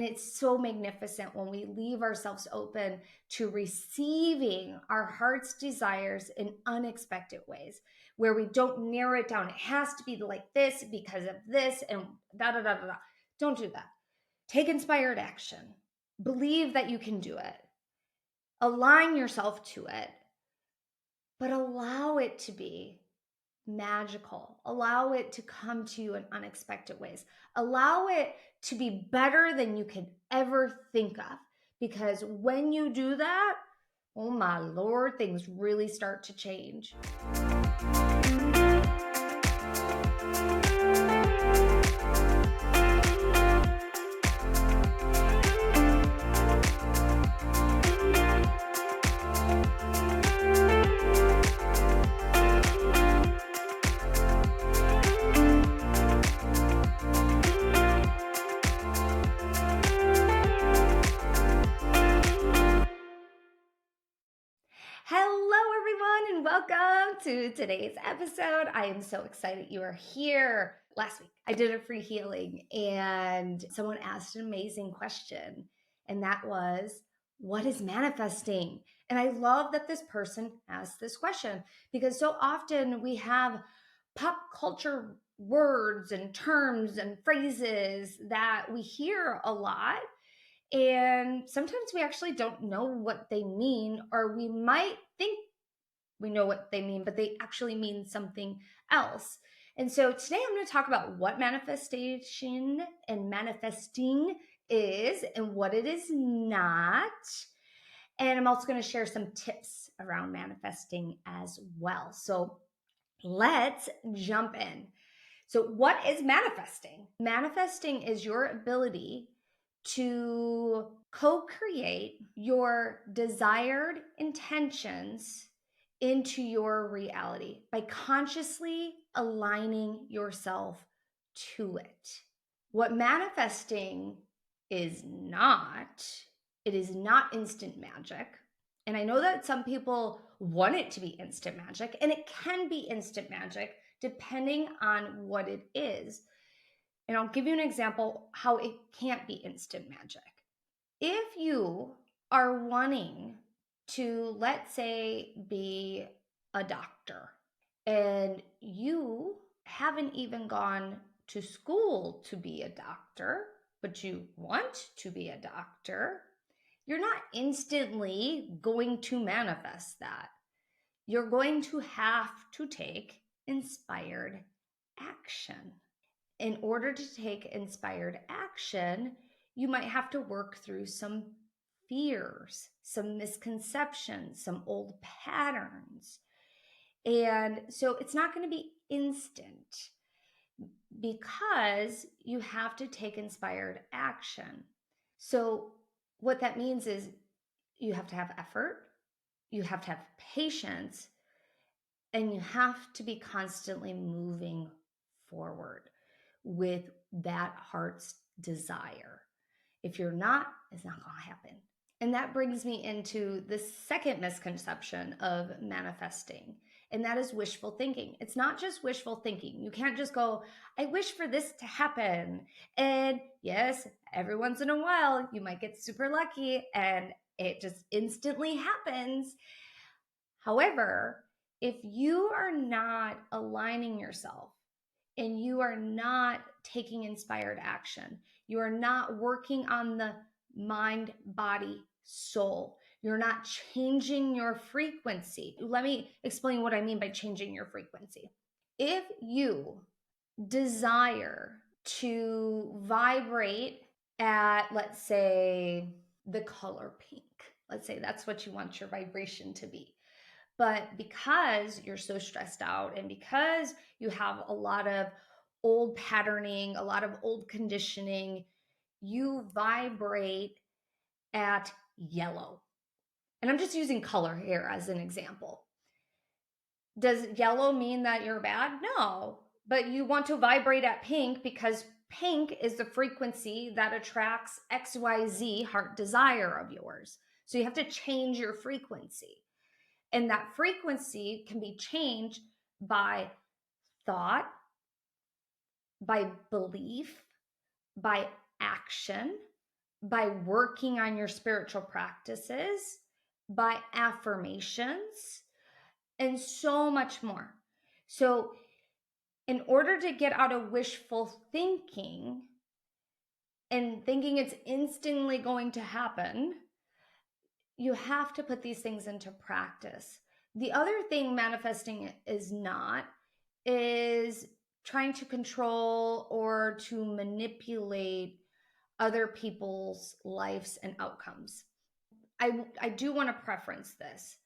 It's so magnificent when we leave ourselves open to receiving our heart's desires in unexpected ways, where we don't narrow it down. It has to be like this because of this and da da da da da. Don't do that. Take inspired action. Believe that you can do it. Align yourself to it, but allow it to be magical. Allow it to come to you in unexpected ways. Allow it to be better than you could ever think of. Because when you do that, oh my Lord, things really start to change. Hello, everyone, and welcome to today's episode. I am so excited you are here. Last week, I did a free healing, and someone asked an amazing question, and that was, what is manifesting? And I love that this person asked this question because so often we have pop culture words and terms and phrases that we hear a lot. And sometimes we actually don't know what they mean, or we might think we know what they mean, but they actually mean something else. And so today I'm going to talk about what manifestation and manifesting is and what it is not. And I'm also going to share some tips around manifesting as well. So let's jump in. So, what is manifesting? Manifesting is your ability to co create your desired intentions into your reality by consciously aligning yourself to it. What manifesting is not, it is not instant magic. And I know that some people want it to be instant magic, and it can be instant magic depending on what it is. And I'll give you an example how it can't be instant magic. If you are wanting to, let's say, be a doctor, and you haven't even gone to school to be a doctor, but you want to be a doctor, you're not instantly going to manifest that. You're going to have to take inspired action. In order to take inspired action, you might have to work through some fears, some misconceptions, some old patterns. And so it's not going to be instant because you have to take inspired action. So, what that means is you have to have effort, you have to have patience, and you have to be constantly moving forward with that heart's desire. If you're not, it's not going to happen. And that brings me into the second misconception of manifesting, and that is wishful thinking. It's not just wishful thinking. You can't just go, I wish for this to happen. And yes, every once in a while, you might get super lucky and it just instantly happens. However, if you are not aligning yourself and you are not taking inspired action, you are not working on the mind, body, soul, you're not changing your frequency. Let me explain what I mean by changing your frequency. If you desire to vibrate at, let's say, the color pink, let's say that's what you want your vibration to be. But because you're so stressed out and because you have a lot of old patterning, a lot of old conditioning, you vibrate at yellow. And I'm just using color here as an example. Does yellow mean that you're bad? No, but you want to vibrate at pink because pink is the frequency that attracts XYZ heart desire of yours. So you have to change your frequency. And that frequency can be changed by thought, by belief, by action, by working on your spiritual practices, by affirmations, and so much more. So, in order to get out of wishful thinking and thinking it's instantly going to happen, you have to put these things into practice. The other thing manifesting is not is trying to control or to manipulate other people's lives and outcomes. I do want to preference this.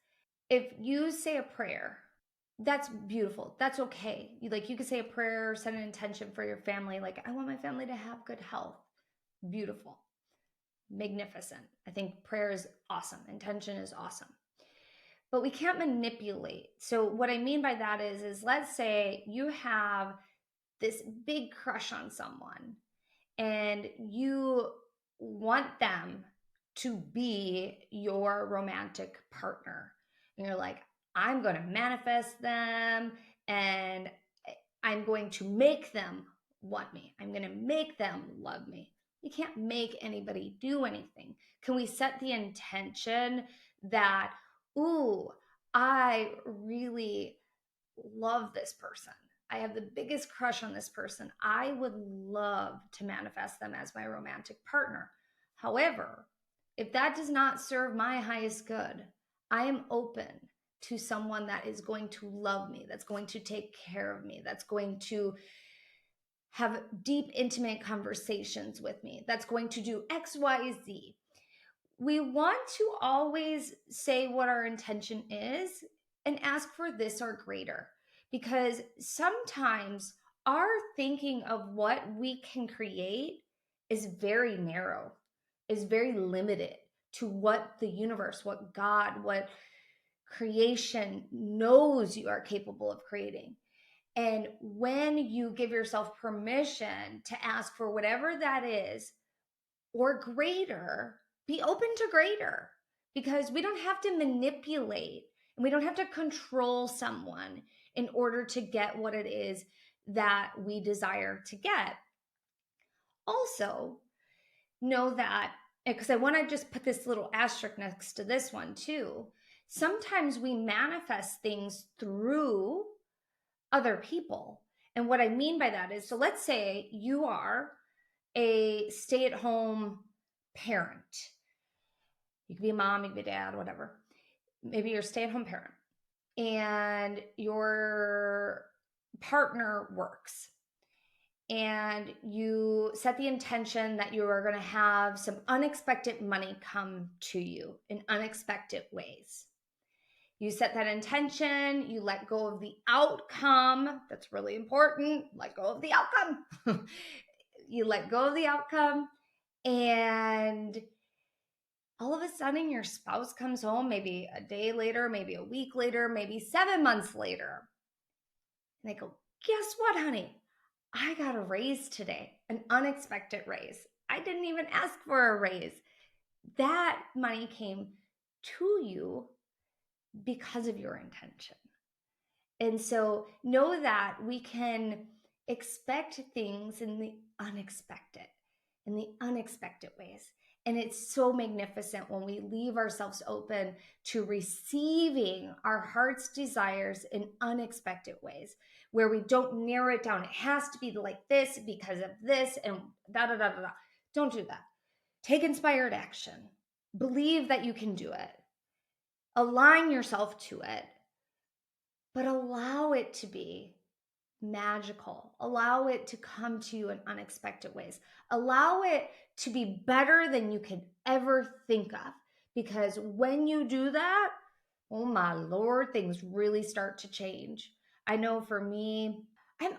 If you say a prayer, that's beautiful. That's okay. You could say a prayer, set an intention for your family. Like, I want my family to have good health. Beautiful. Magnificent. I think prayer is awesome. Intention is awesome. But we can't manipulate. So what I mean by that is let's say you have this big crush on someone and you want them to be your romantic partner. And you're like, I'm going to manifest them and I'm going to make them want me. I'm going to make them love me. You can't make anybody do anything. Can we set the intention that, ooh, I really love this person. I have the biggest crush on this person. I would love to manifest them as my romantic partner. However, if that does not serve my highest good, I am open to someone that is going to love me, that's going to take care of me, that's going to have deep, intimate conversations with me, that's going to do X, Y, Z. We want to always say what our intention is and ask for this or greater, because sometimes our thinking of what we can create is very narrow, is very limited to what the universe, what God, what creation knows you are capable of creating. And when you give yourself permission to ask for whatever that is or greater, be open to greater, because we don't have to manipulate and we don't have to control someone in order to get what it is that we desire to get. Also, know that, because I want to just put this little asterisk next to this one too. Sometimes we manifest things through other people. And what I mean by that is, so let's say you are a stay-at-home parent. You could be a mom, you could be a dad, whatever. Maybe you're a stay-at-home parent and your partner works, and you set the intention that you are going to have some unexpected money come to you in unexpected ways. You set that intention, you let go of the outcome. That's really important. Let go of the outcome. You let go of the outcome, and all of a sudden your spouse comes home, maybe a day later, maybe a week later, maybe 7 months later. And they go, guess what, honey? I got a raise today, an unexpected raise. I didn't even ask for a raise. That money came to you because of your intention. And so know that we can expect things in the unexpected ways. And it's so magnificent when we leave ourselves open to receiving our heart's desires in unexpected ways, where we don't narrow it down. It has to be like this because of this and da da da da da. Don't do that. Take inspired action. Believe that you can do it. Align yourself to it, but allow it to be magical. Allow it to come to you in unexpected ways. Allow it to be better than you could ever think of. Because when you do that, oh my Lord, things really start to change. I know for me, I'm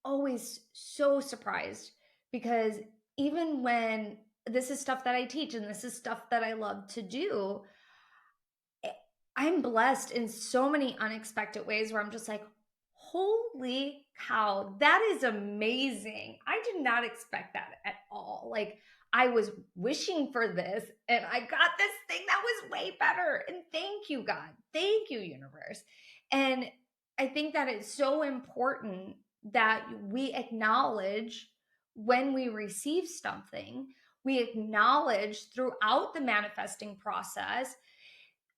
always so surprised, because even when this is stuff that I teach and this is stuff that I love to do, I'm blessed in so many unexpected ways where I'm just like, holy cow, that is amazing. I did not expect that at all. Like, I was wishing for this and I got this thing that was way better. And thank you, God. Thank you, universe. And I think that it's so important that we acknowledge when we receive something. We acknowledge throughout the manifesting process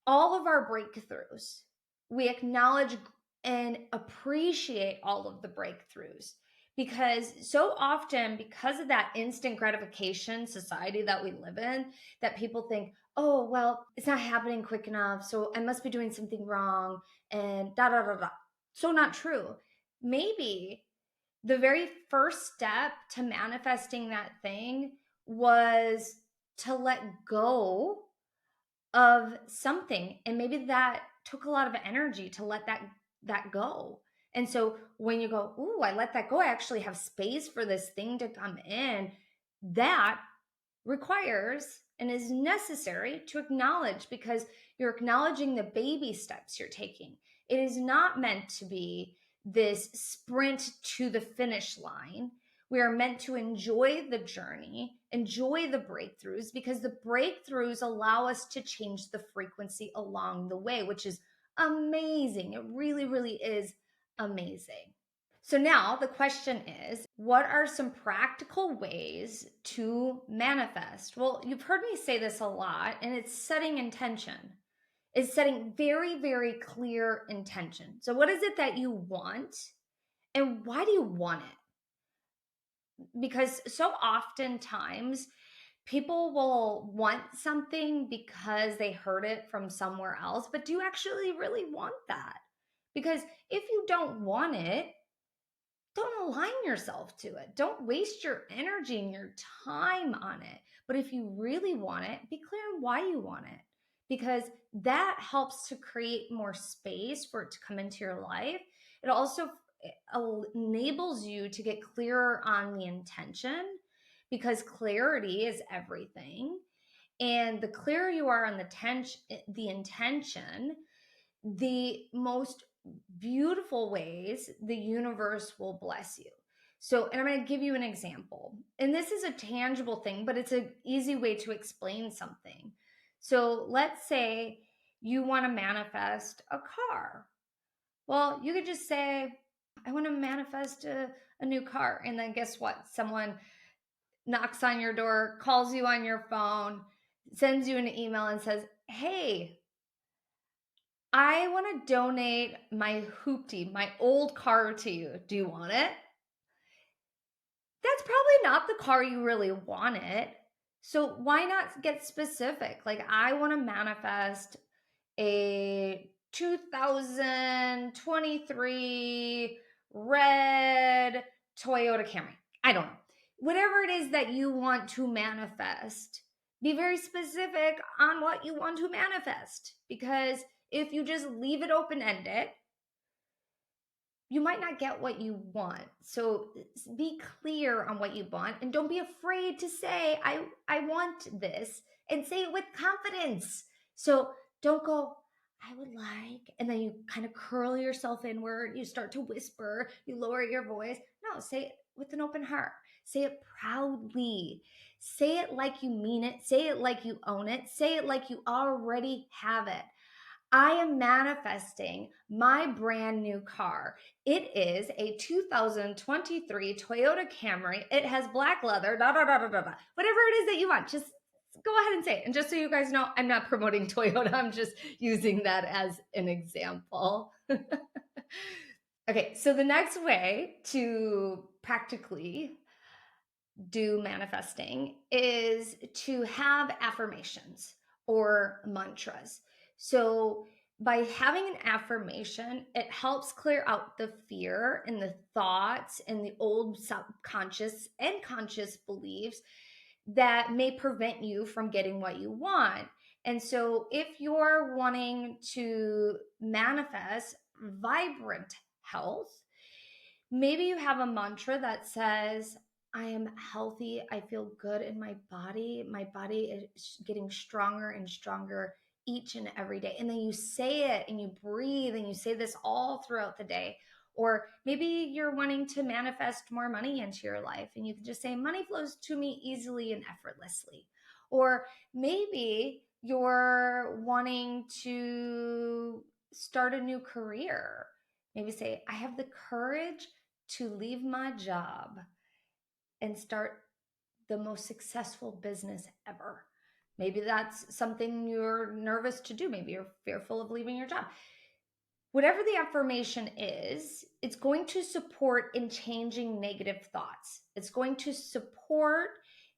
all of our breakthroughs. We acknowledge and appreciate all of the breakthroughs, because so often, because of that instant gratification society that we live in, that people think, oh, well, it's not happening quick enough, so I must be doing something wrong, and da da da da. So not true. Maybe the very first step to manifesting that thing was to let go of something, and maybe that took a lot of energy to let that go. And so when you go, ooh, I let that go, I actually have space for this thing to come in, that requires and is necessary to acknowledge, because you're acknowledging the baby steps you're taking. It is not meant to be this sprint to the finish line. We are meant to enjoy the journey, enjoy the breakthroughs, because the breakthroughs allow us to change the frequency along the way, which is amazing. It really, really is amazing. So now the question is, what are some practical ways to manifest? Well, you've heard me say this a lot, and it's setting intention. It's setting very, very clear intention. So what is it that you want, and why do you want it? Because so oftentimes people will want something because they heard it from somewhere else, but do you actually really want that? Because if you don't want it, don't align yourself to it. Don't waste your energy and your time on it. But if you really want it, be clear on why you want it, because that helps to create more space for it to come into your life. It also enables you to get clearer on the intention, because clarity is everything. And the clearer you are on the intention, the most beautiful ways the universe will bless you. So, and I'm going to give you an example. And this is a tangible thing, but it's an easy way to explain something. So, let's say you want to manifest a car. Well, you could just say, I want to manifest a new car. And then guess what? Someone knocks on your door, calls you on your phone, sends you an email, and says, hey, I want to donate my hoopty, my old car, to you. Do you want it? That's probably not the car you really wanted. So why not get specific? Like, I want to manifest a 2023 red Toyota Camry. I don't know. Whatever it is that you want to manifest, be very specific on what you want to manifest, because if you just leave it open ended, you might not get what you want. So be clear on what you want, and don't be afraid to say, I want this, and say it with confidence. So don't go, I would like, and then you kind of curl yourself inward, you start to whisper, you lower your voice. No, say it with an open heart. Say it proudly. Say it like you mean it. Say it like you own it. Say it like you already have it. I am manifesting my brand new car. It is a 2023 Toyota Camry. It has black leather, da da da da da da. Whatever it is that you want, just go ahead and say it. And just so you guys know, I'm not promoting Toyota. I'm just using that as an example. Okay, so the next way to practically do manifesting is to have affirmations or mantras. So, by having an affirmation, it helps clear out the fear and the thoughts and the old subconscious and conscious beliefs that may prevent you from getting what you want. And so, if you're wanting to manifest vibrant health, maybe you have a mantra that says, I am healthy. I feel good in my body. My body is getting stronger and stronger each and every day. And then you say it and you breathe and you say this all throughout the day. Or maybe you're wanting to manifest more money into your life, and you can just say, money flows to me easily and effortlessly. Or maybe you're wanting to start a new career. Maybe say, I have the courage to leave my job and start the most successful business ever. Maybe that's something you're nervous to do. Maybe you're fearful of leaving your job. Whatever the affirmation is, it's going to support in changing negative thoughts. It's going to support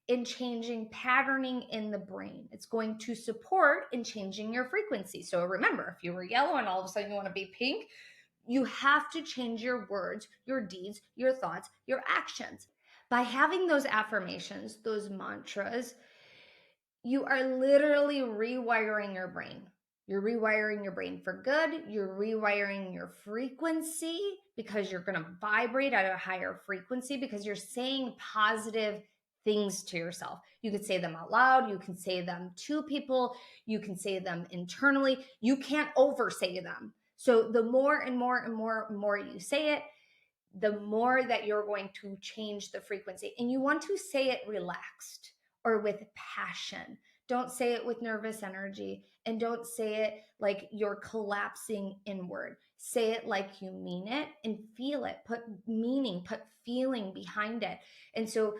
in changing patterning in the brain. It's going to support in changing your frequency. So remember, if you were yellow and all of a sudden you want to be pink, you have to change your words, your deeds, your thoughts, your actions. By having those affirmations, those mantras, you are literally rewiring your brain. You're rewiring your brain for good. You're rewiring your frequency because you're going to vibrate at a higher frequency because you're saying positive things to yourself. You could say them out loud. You can say them to people. You can say them internally. You can't oversay them. So the more and more and more and more you say it, the more that you're going to change the frequency. And you want to say it relaxed or with passion. Don't say it with nervous energy, and don't say it like you're collapsing inward. Say it like you mean it and feel it. Put meaning, put feeling behind it. And so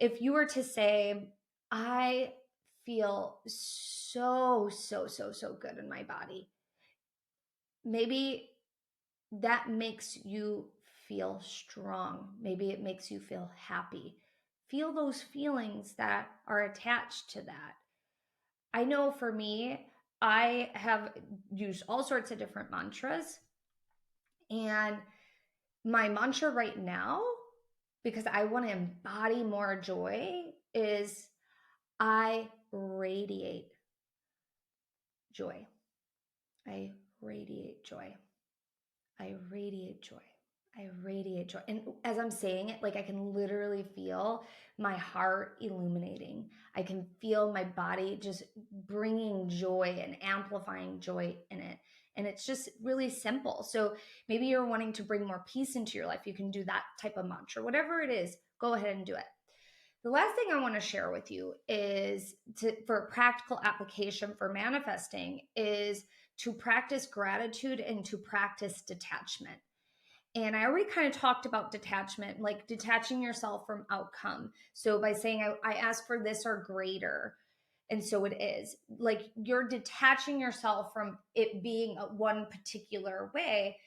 if you were to say, I feel so good in my body, maybe that makes you feel strong. Maybe it makes you feel happy. Feel those feelings that are attached to that. I know for me, I have used all sorts of different mantras. And my mantra right now, because I want to embody more joy, is I radiate joy. I radiate joy. I radiate joy. I radiate joy. And as I'm saying it, like I can literally feel my heart illuminating. I can feel my body just bringing joy and amplifying joy in it. And it's just really simple. So maybe you're wanting to bring more peace into your life. You can do that type of mantra. Whatever it is, go ahead and do it. The last thing I want to share with you is for practical application for manifesting is to practice gratitude and to practice detachment. And I already kind of talked about detachment, like detaching yourself from outcome. So by saying, I ask for this or greater, and so it is, like you're detaching yourself from it being one particular way.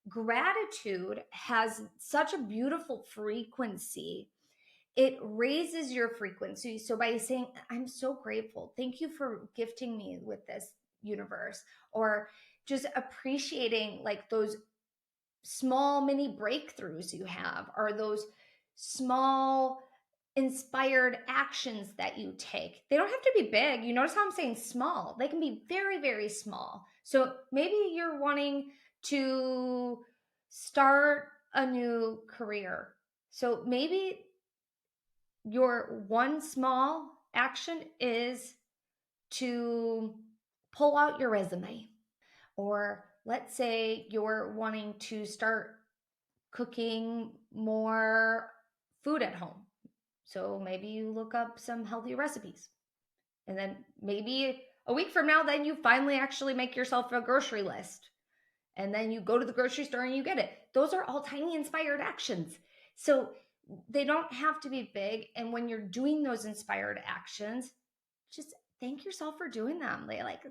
Gratitude has such a beautiful frequency. It raises your frequency. So by saying, I'm so grateful, thank you for gifting me with this universe, or just appreciating like those small mini breakthroughs you have, or those small inspired actions that you take. They don't have to be big. You notice how I'm saying small? They can be very, very small. So maybe you're wanting to start a new career. So maybe your one small action is to pull out your resume. Or let's say you're wanting to start cooking more food at home. So maybe you look up some healthy recipes. And then maybe a week from now, then you finally actually make yourself a grocery list. And then you go to the grocery store and you get it. Those are all tiny inspired actions. So they don't have to be big. And when you're doing those inspired actions, just thank yourself for doing them. Like,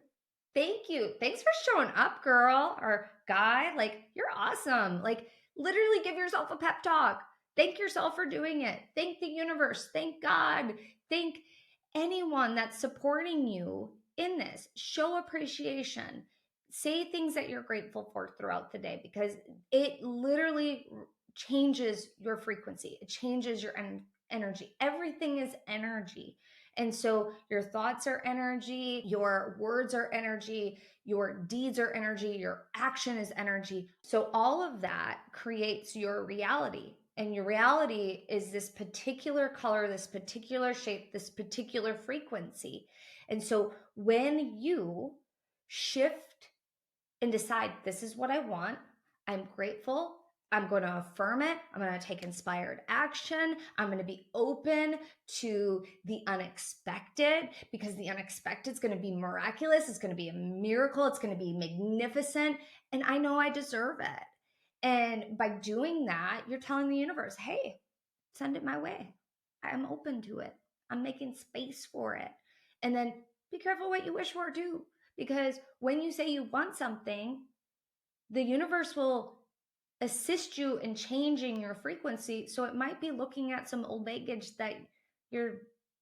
thank you. Thanks for showing up, girl or guy. Like, you're awesome. Like, literally give yourself a pep talk. Thank yourself for doing it. Thank the universe. Thank God. Thank anyone that's supporting you in this. Show appreciation. Say things that you're grateful for throughout the day, because it literally changes your frequency. It changes your energy. Everything is energy. And so your thoughts are energy, your words are energy, your deeds are energy, your action is energy. So all of that creates your reality. And your reality is this particular color, this particular shape, this particular frequency. And so when you shift and decide, this is what I want, I'm grateful, I'm going to affirm it, I'm going to take inspired action, I'm going to be open to the unexpected, because the unexpected is going to be miraculous, it's going to be a miracle, it's going to be magnificent, and I know I deserve it. And by doing that, you're telling the universe, hey, send it my way. I'm open to it. I'm making space for it. And then be careful what you wish for too, because when you say you want something, the universe will assist you in changing your frequency. So it might be looking at some old baggage that you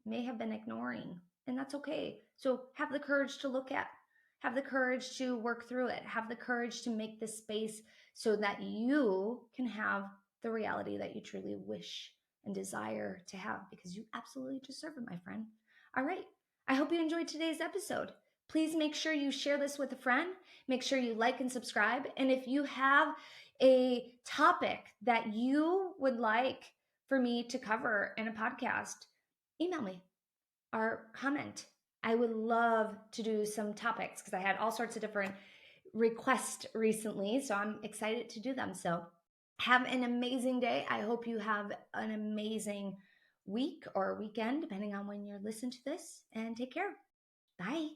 may have been ignoring, and that's okay. So have the courage to look at, have the courage to work through it, have the courage to make this space so that you can have the reality that you truly wish and desire to have, because you absolutely deserve it, my friend. All right. I hope you enjoyed today's episode. Please make sure you share this with a friend. Make sure you like and subscribe. And if you have a topic that you would like for me to cover in a podcast, email me or comment. I would love to do some topics because I had all sorts of different requests recently. So I'm excited to do them. So have an amazing day. I hope you have an amazing week or weekend, depending on when you're listening to this, and take care. Bye.